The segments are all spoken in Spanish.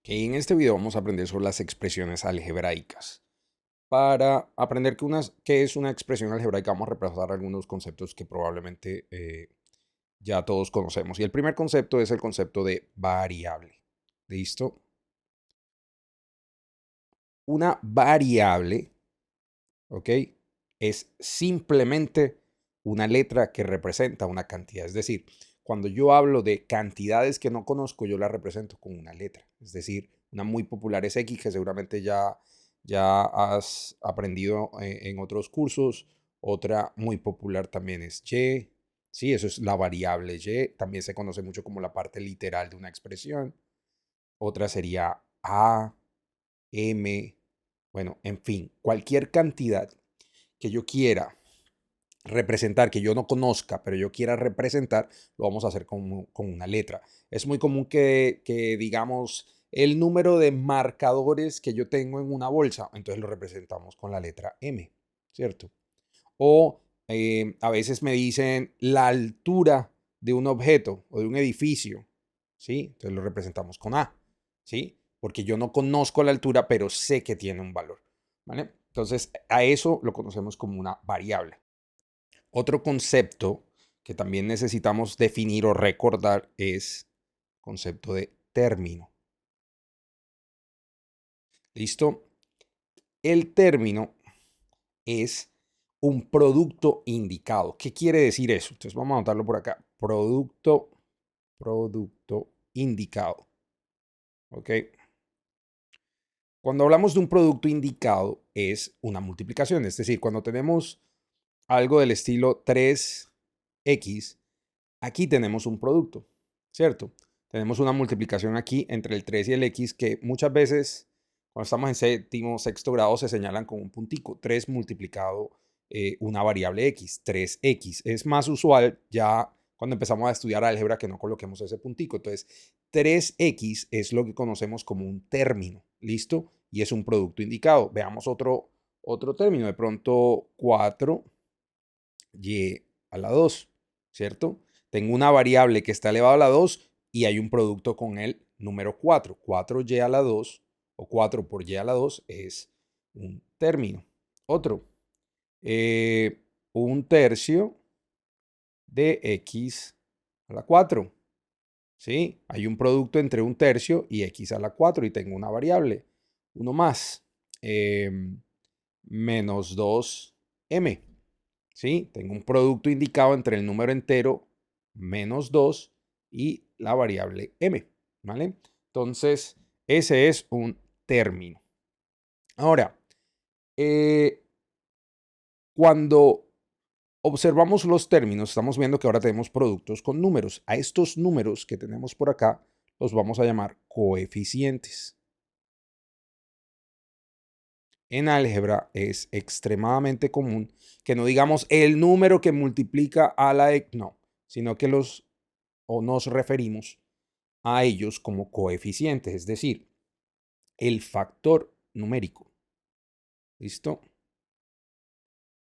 Que en este video vamos a aprender sobre las expresiones algebraicas. Para aprender qué es una expresión algebraica, vamos a repasar algunos conceptos que probablemente ya todos conocemos. Y el primer concepto es el concepto de variable. ¿Listo? Una variable, ¿ok? Es simplemente una letra que representa una cantidad. Es decir, cuando yo hablo de cantidades que no conozco, yo la represento con una letra. Es decir, una muy popular es X, que seguramente ya has aprendido en otros cursos. Otra muy popular también es Y. Sí, eso es la variable Y. También se conoce mucho como la parte literal de una expresión. Otra sería A, M. Bueno, en fin, cualquier cantidad que yo quiera representar, que yo no conozca, pero yo quiera representar, lo vamos a hacer con una letra. Es muy común que digamos el número de marcadores que yo tengo en una bolsa, entonces lo representamos con la letra M, ¿cierto? O a veces me dicen la altura de un objeto o de un edificio, ¿sí? Entonces lo representamos con A, ¿sí? Porque yo no conozco la altura, pero sé que tiene un valor, ¿vale? Entonces a eso lo conocemos como una variable. Otro concepto que también necesitamos definir o recordar es el concepto de término. ¿Listo? El término es un producto indicado. ¿Qué quiere decir eso? Entonces vamos a anotarlo por acá. Producto indicado. ¿Ok? Cuando hablamos de un producto indicado es una multiplicación. Es decir, cuando tenemos algo del estilo 3x, aquí tenemos un producto, ¿cierto? Tenemos una multiplicación aquí entre el 3 y el x que muchas veces cuando estamos en séptimo, sexto grado se señalan con un puntico. 3 multiplicado una variable x, 3x. Es más usual ya cuando empezamos a estudiar álgebra que no coloquemos ese puntico. Entonces, 3x es lo que conocemos como un término, ¿listo? Y es un producto indicado. Veamos otro término. De pronto, 4y a la 2, ¿cierto? Tengo una variable que está elevada a la 2 y hay un producto con el número 4. 4y a la 2 o 4 por y a la 2 es un término. Otro, un tercio de x a la 4. ¿Sí? Hay un producto entre un tercio y x a la 4 y tengo una variable. Uno más, menos 2m. ¿Sí? Tengo un producto indicado entre el número entero menos 2 y la variable m, ¿vale? Entonces, ese es un término. Ahora, cuando observamos los términos, estamos viendo que ahora tenemos productos con números. A estos números que tenemos por acá los vamos a llamar coeficientes. En álgebra es extremadamente común que no digamos el número que multiplica a la x, no, sino que nos referimos a ellos como coeficientes, es decir, el factor numérico. ¿Listo?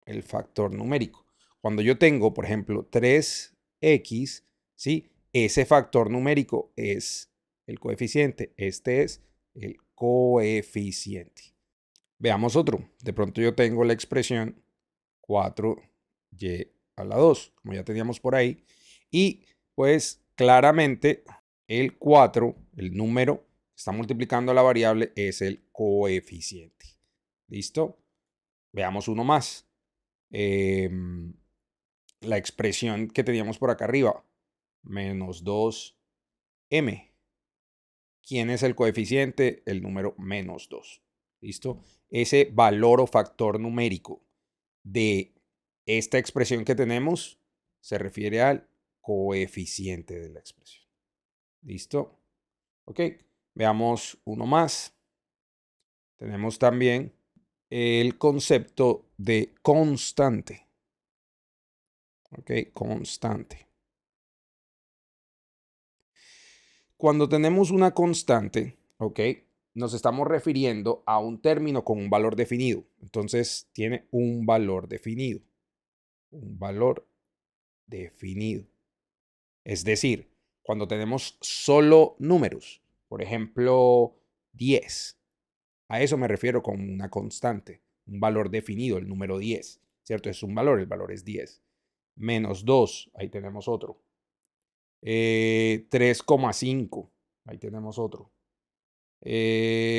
El factor numérico. Cuando yo tengo, por ejemplo, 3x, ¿sí? Ese factor numérico es el coeficiente. Este es el coeficiente. Veamos otro. De pronto yo tengo la expresión 4y a la 2, como ya teníamos por ahí. Y pues claramente el 4, el número que está multiplicando la variable, es el coeficiente. ¿Listo? Veamos uno más. La expresión que teníamos por acá arriba, menos 2m. ¿Quién es el coeficiente? El número menos 2. ¿Listo? Ese valor o factor numérico de esta expresión que tenemos se refiere al coeficiente de la expresión. ¿Listo? Ok. Veamos uno más. Tenemos también el concepto de constante. Ok, constante. Cuando tenemos una constante, ok, nos estamos refiriendo a un término con un valor definido. Entonces, tiene un valor definido. Un valor definido. Es decir, cuando tenemos solo números, Por ejemplo, 10. A eso me refiero con una constante, un valor definido, el número 10, ¿cierto? Es un valor, el valor es 10. Menos 2, ahí tenemos otro. 3,5, ahí tenemos otro.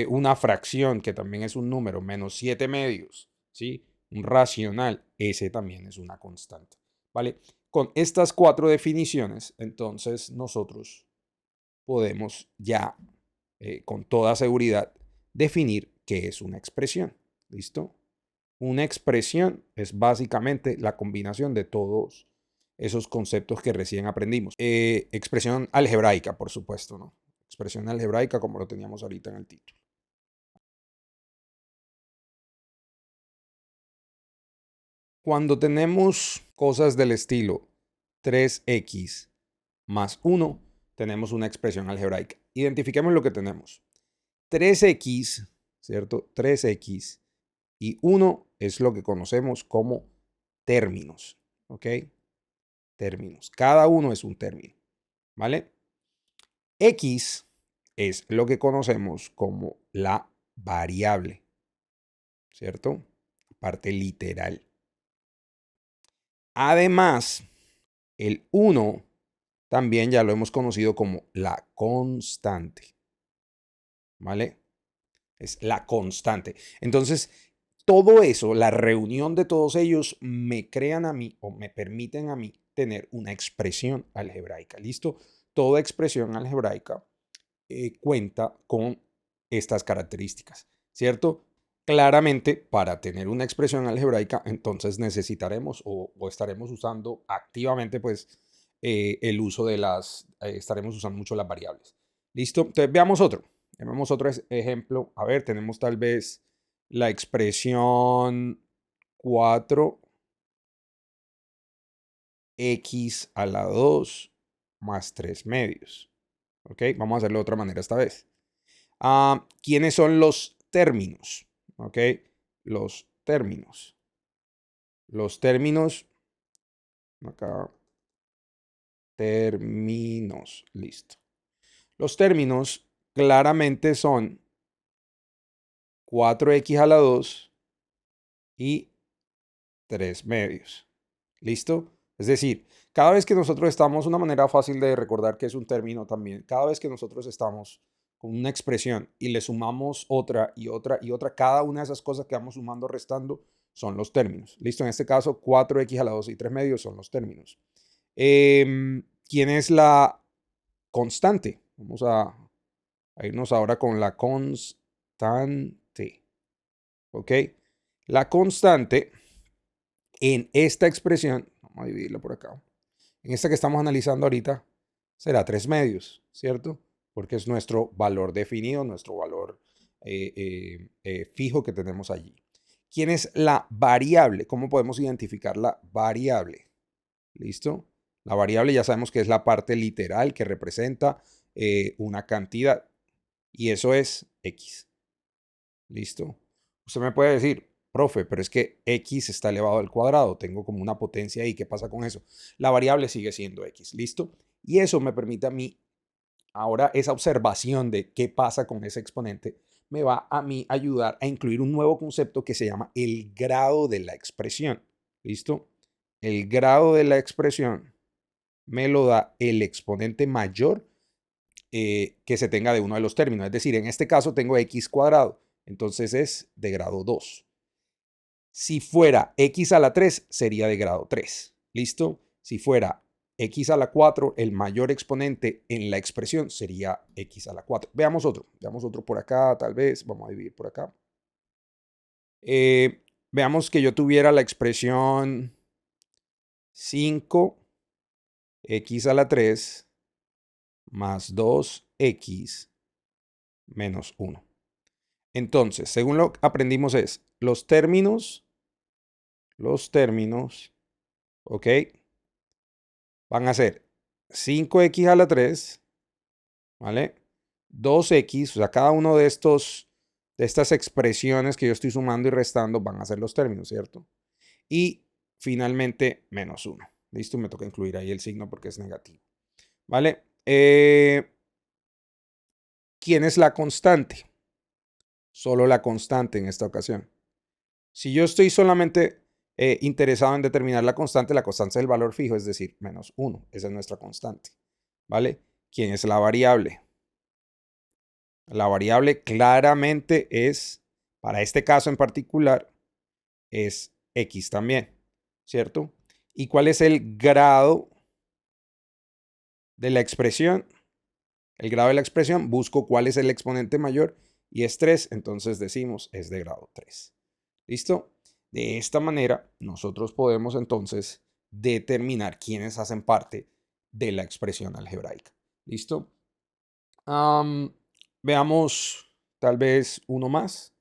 Una fracción, que también es un número, menos 7 medios, ¿sí? Un racional, ese también es una constante, ¿vale? Con estas 4 definiciones, entonces nosotros podemos ya con toda seguridad definir qué es una expresión. ¿Listo? Una expresión es básicamente la combinación de todos esos conceptos que recién aprendimos. Expresión algebraica, por supuesto, ¿no? Expresión algebraica como lo teníamos ahorita en el título. Cuando tenemos cosas del estilo 3x más 1, tenemos una expresión algebraica. Identifiquemos lo que tenemos. 3x, ¿cierto? 3x y 1 es lo que conocemos como términos, ¿ok? Términos. Cada uno es un término, ¿vale? X es lo que conocemos como la variable, ¿cierto? Parte literal. Además, el 1 también ya lo hemos conocido como la constante, ¿vale? Es la constante. Entonces, todo eso, la reunión de todos ellos, me crean a mí o me permiten a mí tener una expresión algebraica. ¿Listo? Toda expresión algebraica cuenta con estas características, ¿cierto? Claramente, para tener una expresión algebraica, entonces necesitaremos o estaremos usando activamente, pues, el uso de estaremos usando mucho las variables. ¿Listo? Entonces, veamos otro. Veamos otro ejemplo. A ver, tenemos tal vez la expresión 4x a la 2 más 3 medios. ¿Ok? Vamos a hacerlo de otra manera esta vez. ¿Quiénes son los términos? ¿Ok? Los términos. Los términos. Acá. Términos. Listo. Los términos claramente son 4x a la 2 y 3 medios. ¿Listo? Es decir, cada vez que nosotros estamos, una manera fácil de recordar que es un término también, cada vez que nosotros estamos con una expresión y le sumamos otra y otra y otra, cada una de esas cosas que vamos sumando, restando, son los términos. ¿Listo? En este caso, 4x a la 2 y 3 medios son los términos. ¿Quién es la constante? Vamos a irnos ahora con la constante. ¿Ok? La constante en esta expresión, vamos a dividirla por acá, en esta que estamos analizando ahorita, será 3 medios, ¿cierto? Porque es nuestro valor definido, nuestro valor fijo que tenemos allí. ¿Quién es la variable? ¿Cómo podemos identificar la variable? ¿Listo? La variable ya sabemos que es la parte literal que representa una cantidad. Y eso es X. ¿Listo? Usted me puede decir, profe, pero es que X está elevado al cuadrado. Tengo como una potencia ahí. ¿Qué pasa con eso? La variable sigue siendo X. ¿Listo? Y eso me permite a mí, ahora esa observación de qué pasa con ese exponente, me va a mí ayudar a incluir un nuevo concepto que se llama el grado de la expresión. ¿Listo? El grado de la expresión me lo da el exponente mayor que se tenga de uno de los términos. Es decir, en este caso tengo x cuadrado, entonces es de grado 2. Si fuera x a la 3, sería de grado 3. ¿Listo? Si fuera x a la 4, el mayor exponente en la expresión sería x a la 4. Veamos otro por acá, tal vez. Vamos a dividir por acá. Veamos que yo tuviera la expresión 5x a la 3 más 2x menos 1. Entonces, según lo que aprendimos es, los términos, ¿ok? Van a ser 5x a la 3, ¿vale? 2x, o sea, cada uno de estas expresiones que yo estoy sumando y restando van a ser los términos, ¿cierto? Y finalmente, menos 1. ¿Listo? Me toca incluir ahí el signo porque es negativo, ¿vale? ¿quién es la constante? Solo la constante en esta ocasión. Si yo estoy solamente interesado en determinar la constante es el valor fijo, es decir, menos 1. Esa es nuestra constante. ¿Vale? ¿Quién es la variable? La variable claramente es, para este caso en particular, es x también, ¿cierto? ¿Y cuál es el grado de la expresión? El grado de la expresión, busco cuál es el exponente mayor y es 3, entonces decimos es de grado 3. ¿Listo? De esta manera, nosotros podemos entonces determinar quiénes hacen parte de la expresión algebraica. ¿Listo? Veamos tal vez uno más.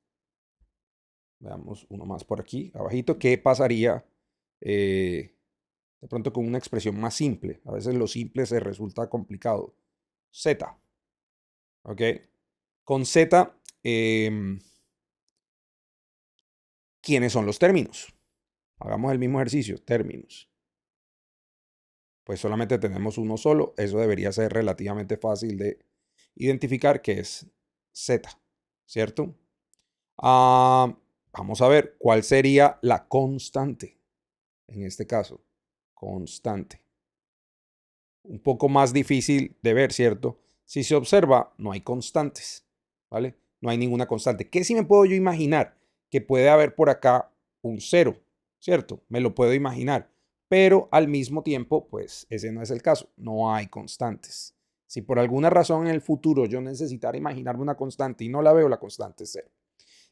Veamos uno más por aquí, abajito. ¿Qué pasaría de pronto con una expresión más simple? A veces lo simple se resulta complicado. Z. ¿Ok? Con Z, ¿quiénes son los términos? Hagamos el mismo ejercicio, términos. Pues solamente tenemos uno solo. Eso debería ser relativamente fácil de identificar, que es Z, ¿cierto? Vamos a ver cuál sería la constante en este caso. Constante. Un poco más difícil de ver, ¿cierto? Si se observa, no hay constantes, ¿vale? No hay ninguna constante. ¿Qué sí me puedo yo imaginar? Que puede haber por acá un 0, ¿cierto? Me lo puedo imaginar. Pero al mismo tiempo, pues ese no es el caso. No hay constantes. Si por alguna razón en el futuro yo necesitara imaginarme una constante y no la veo, la constante es 0.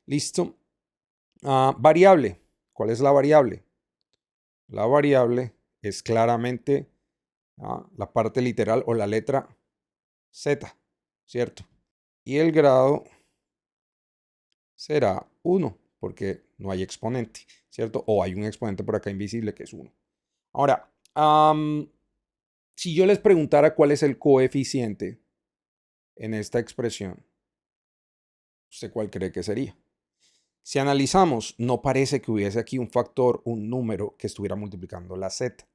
¿Listo? Variable. ¿Cuál es la variable? La variable es claramente la parte literal o la letra Z, ¿cierto? Y el grado será 1, porque no hay exponente, ¿cierto? O hay un exponente por acá invisible que es 1. Ahora, si yo les preguntara cuál es el coeficiente en esta expresión, ¿usted cuál cree que sería? Si analizamos, no parece que hubiese aquí un factor, un número que estuviera multiplicando la Z.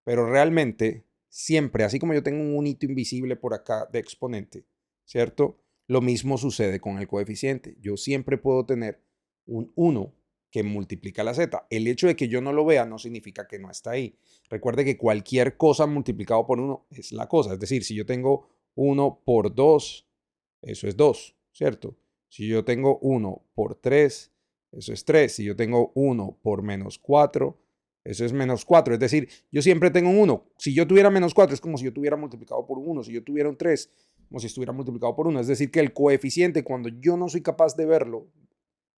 Pero realmente, siempre, así como yo tengo un unito invisible por acá de exponente, ¿cierto? Lo mismo sucede con el coeficiente. Yo siempre puedo tener un 1 que multiplica la Z. El hecho de que yo no lo vea no significa que no está ahí. Recuerde que cualquier cosa multiplicado por 1 es la cosa. Es decir, si yo tengo 1 por 2, eso es 2, ¿cierto? Si yo tengo 1 por 3, eso es 3. Si yo tengo 1 por menos 4, eso es menos 4. Es decir, yo siempre tengo un 1. Si yo tuviera menos 4, es como si yo tuviera multiplicado por 1. Si yo tuviera un 3, como si estuviera multiplicado por 1. Es decir, que el coeficiente, cuando yo no soy capaz de verlo,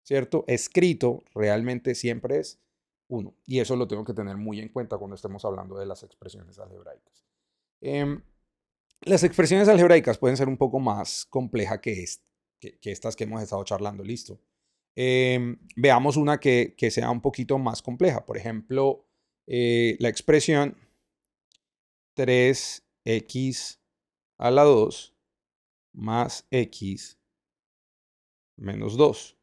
¿cierto? Escrito, realmente siempre es 1. Y eso lo tengo que tener muy en cuenta cuando estemos hablando de las expresiones algebraicas. Las expresiones algebraicas pueden ser un poco más complejas que estas que hemos estado charlando. Listo. Veamos una que sea un poquito más compleja. Por ejemplo, la expresión 3x a la 2 más x menos 2.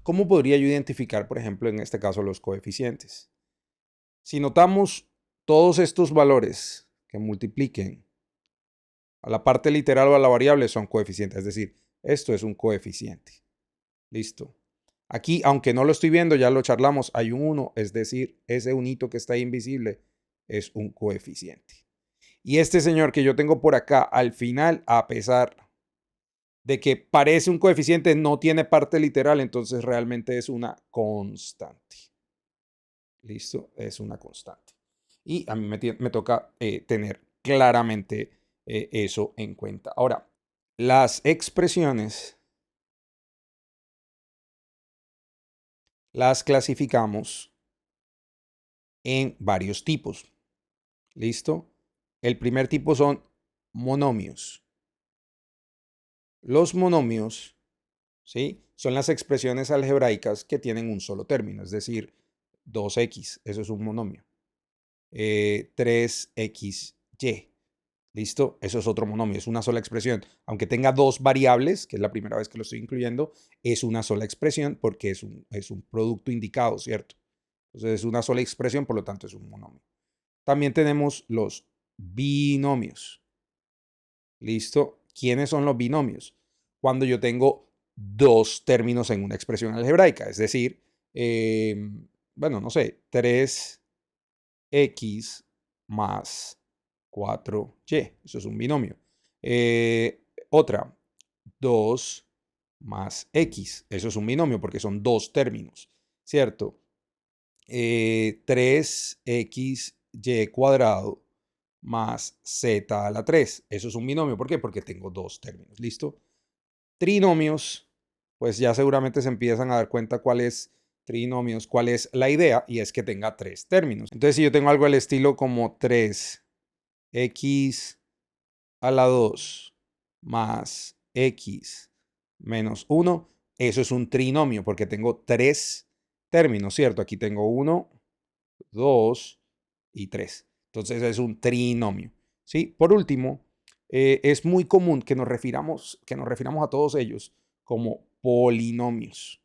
¿Cómo podría yo identificar, por ejemplo, en este caso los coeficientes? Si notamos todos estos valores que multipliquen a la parte literal o a la variable son coeficientes. Es decir, esto es un coeficiente. Listo. Aquí, aunque no lo estoy viendo, ya lo charlamos, hay un 1, es decir, ese unito que está ahí invisible es un coeficiente. Y este señor que yo tengo por acá, al final, a pesar de que parece un coeficiente, no tiene parte literal, entonces realmente es una constante. ¿Listo? Es una constante. Y a mí me toca tener claramente eso en cuenta. Ahora, las expresiones las clasificamos en varios tipos. ¿Listo? El primer tipo son monomios. Los monomios, ¿sí? Son las expresiones algebraicas que tienen un solo término, es decir, 2x, eso es un monomio. 3xy, ¿listo? Eso es otro monomio, es una sola expresión. Aunque tenga dos variables, que es la primera vez que lo estoy incluyendo, es una sola expresión porque es un producto indicado, ¿cierto? Entonces es una sola expresión, por lo tanto es un monomio. También tenemos los binomios. ¿Listo? ¿Quiénes son los binomios? cuando yo tengo dos términos en una expresión algebraica. Es decir, bueno, no sé, 3x más 4y. Eso es un binomio. Otra, 2 más x. Eso es un binomio porque son dos términos, ¿cierto? 3xy cuadrado más z a la 3. Eso es un binomio. ¿Por qué? Porque tengo dos términos. ¿Listo? Trinomios, pues ya seguramente se empiezan a dar cuenta cuál es trinomios, cuál es la idea, y es que tenga tres términos. Entonces, si yo tengo algo al estilo como 3x a la 2 más x menos 1, eso es un trinomio porque tengo tres términos, ¿cierto? Aquí tengo 1, 2 y 3. Entonces es un trinomio, ¿sí? Por último, es muy común que nos refiramos a todos ellos como polinomios,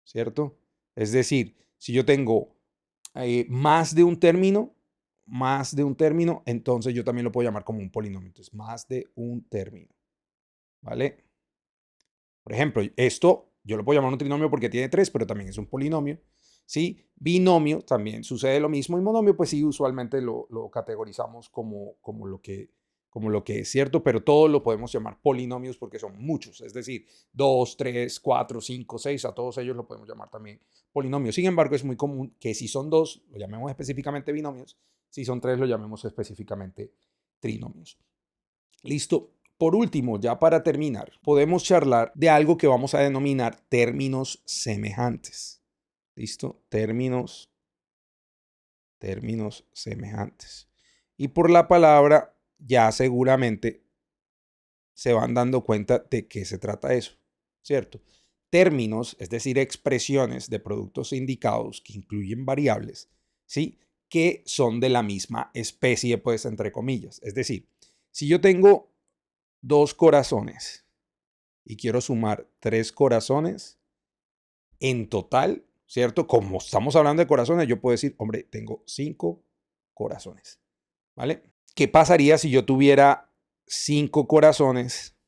¿cierto? Es decir, si yo tengo más de un término, entonces yo también lo puedo llamar como un polinomio. Entonces, más de un término, ¿vale? Por ejemplo, esto yo lo puedo llamar un trinomio porque tiene tres, pero también es un polinomio. ¿Sí? Binomio también sucede lo mismo. Y monomio, pues sí, usualmente lo categorizamos como lo que es cierto, pero todos lo podemos llamar polinomios porque son muchos. Es decir, 2, 3, 4, 5, 6, a todos ellos lo podemos llamar también polinomios. Sin embargo, es muy común que si son dos, lo llamemos específicamente binomios. Si son tres, lo llamemos específicamente trinomios. Listo. Por último, ya para terminar, podemos charlar de algo que vamos a denominar términos semejantes. ¿Listo? Términos semejantes. Y por la palabra ya seguramente se van dando cuenta de qué se trata eso, ¿cierto? Términos, es decir, expresiones de productos indicados que incluyen variables, ¿sí? Que son de la misma especie, pues, entre comillas. Es decir, si yo tengo dos corazones y quiero sumar tres corazones, en total, ¿cierto? Como estamos hablando de corazones, yo puedo decir, hombre, tengo 5 corazones, ¿vale? ¿Qué pasaría si yo tuviera 5 corazones,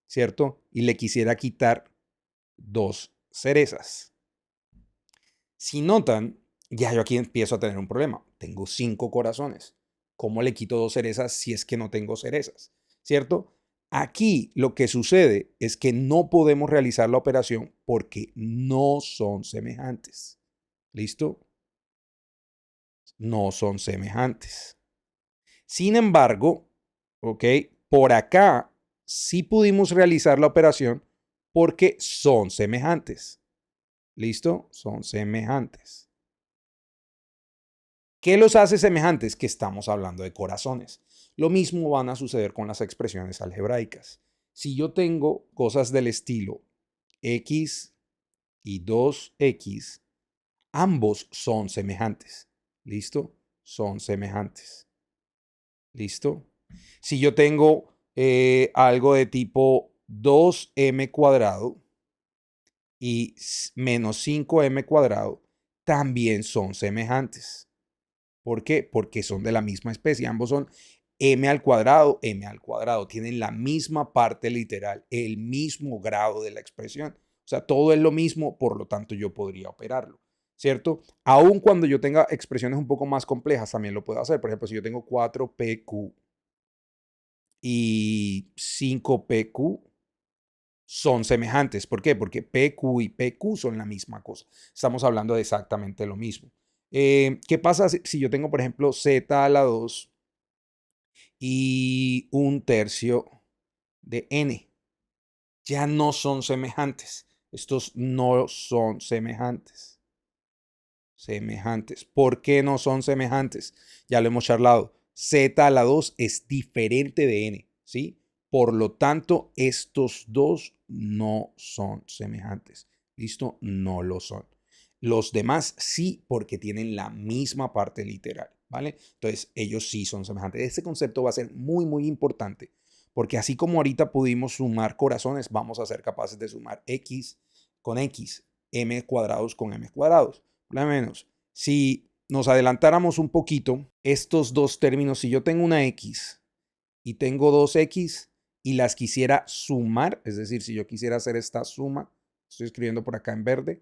¿cierto? Y le quisiera quitar 2 cerezas. Si notan, ya yo aquí empiezo a tener un problema. Tengo 5 corazones. ¿Cómo le quito 2 cerezas si es que no tengo cerezas? ¿Cierto? Aquí lo que sucede es que no podemos realizar la operación porque no son semejantes. ¿Listo? No son semejantes. Sin embargo, ¿ok? Por acá sí pudimos realizar la operación porque son semejantes. ¿Listo? Son semejantes. ¿Qué los hace semejantes? Que estamos hablando de corazones. Lo mismo van a suceder con las expresiones algebraicas. Si yo tengo cosas del estilo x y 2x, ambos son semejantes. ¿Listo? Son semejantes. ¿Listo? Si yo tengo algo de tipo 2m cuadrado y menos 5m cuadrado, también son semejantes. ¿Por qué? Porque son de la misma especie. Ambos son m al cuadrado, m al cuadrado. Tienen la misma parte literal, el mismo grado de la expresión. O sea, todo es lo mismo, por lo tanto yo podría operarlo, ¿cierto? Aun cuando yo tenga expresiones un poco más complejas, también lo puedo hacer. Por ejemplo, si yo tengo 4pq y 5pq, son semejantes. ¿Por qué? Porque PQ y PQ son la misma cosa. Estamos hablando de exactamente lo mismo. ¿Qué pasa si yo tengo, por ejemplo, z a la 2 y un tercio de n? Ya no son semejantes. Estos no son semejantes. Semejantes. ¿Por qué no son semejantes? Ya lo hemos charlado. Z a la 2 es diferente de n, ¿sí? Por lo tanto, estos dos no son semejantes. ¿Listo? No lo son. Los demás sí, porque tienen la misma parte literal, ¿vale? Entonces, ellos sí son semejantes. Este concepto va a ser muy, muy importante, porque así como ahorita pudimos sumar corazones, vamos a ser capaces de sumar x con x, m cuadrados con m cuadrados. Por lo menos, si nos adelantáramos un poquito, estos dos términos, si yo tengo una x y tengo 2x, y las quisiera sumar, es decir, si yo quisiera hacer esta suma, estoy escribiendo por acá en verde,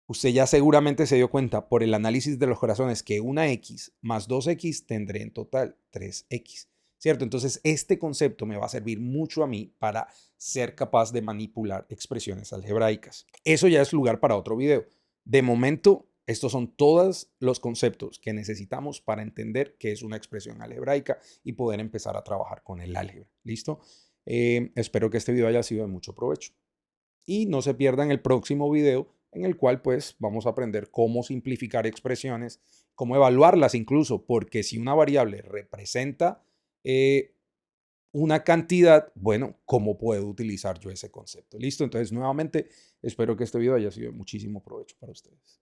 usted ya seguramente se dio cuenta por el análisis de los corazones que una X más 2X tendré en total 3X, ¿cierto? Entonces este concepto me va a servir mucho a mí para ser capaz de manipular expresiones algebraicas. Eso ya es lugar para otro video. De momento, estos son todos los conceptos que necesitamos para entender qué es una expresión algebraica y poder empezar a trabajar con el álgebra. ¿Listo? Espero que este video haya sido de mucho provecho. Y no se pierdan el próximo video en el cual pues vamos a aprender cómo simplificar expresiones, cómo evaluarlas incluso, porque si una variable representa una cantidad, bueno, ¿cómo puedo utilizar yo ese concepto? ¿Listo? Entonces, nuevamente, espero que este video haya sido de muchísimo provecho para ustedes.